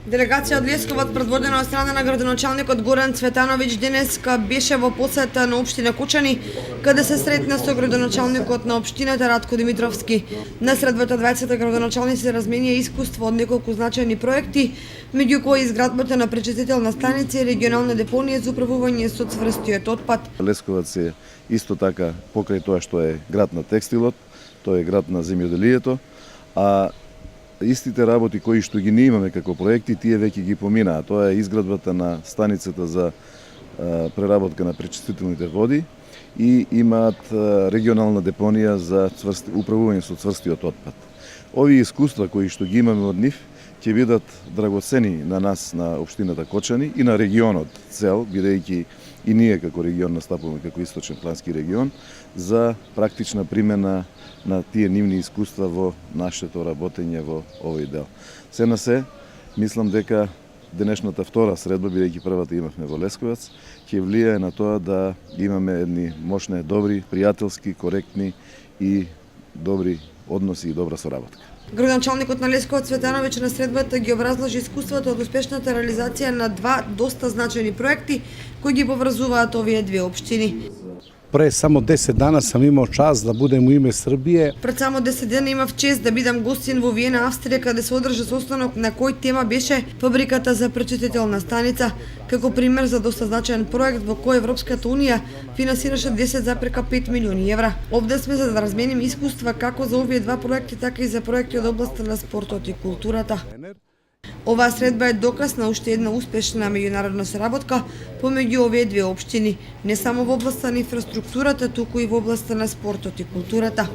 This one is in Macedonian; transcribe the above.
Делегација од Лесковаc предводена од страна на градоначалникот Горан Цветановиќ денеска беше во посета на општина Кочани, каде се сретна со градоначалникот на општината Радко Димитровски. На средбата двајцата градоначалници разменија искуство од неколку значајни проекти, меѓу кои изградбата на пречистителна станица и регионална депонија за управување со цврстиот отпад. Лесковац е исто така покрај тоа што е град на текстилот, тој е град на земјоделието, а истите работи кои што ги не имаме како проекти, тие веќе ги поминаа. Тоа е изградбата на станицата за преработка на пречистителните води и имаат регионална депонија за управување со цврстиот отпад. Овие искуства кои што ги имаме од нив ќе бидат драгоцени на нас, на општината Кочани и на регионот цел, бидејќи и ние како регион настапуваме како источен плански регион за практична примена на тие нивни искуства во нашето работење во овој дел. Се на се, мислам дека денешната втора средба, бидејќи првата имавме во Лесковац, ќе влијае на тоа да имаме едни мощни, добри, пријателски, коректни и добри односи и добра соработка. Градоначалникот на Лесковаc Цветановиќ на средбата ги образложи искуството од успешната реализација на два доста значајни проекти кои ги поврзуваат овие две општини. Пред само 10 дана сам имал час да будем у име Србије. Пред само 10 дена имав чест да бидам гостин во Виена, Австрија, каде се одржа состанок на кој тема беше фабриката за пречистителна станица, како пример за доста значаен проект во кој Европската унија финансираше 10,5 милиони евра. Овде сме за да разменим искуства како за овие два проекти, така и за проекти од областта на спортот и културата. Оваа средба е доказ на уште една успешна меѓународна соработка помеѓу овие две општини, не само во областта на инфраструктурата, туку и во областта на спортот и културата.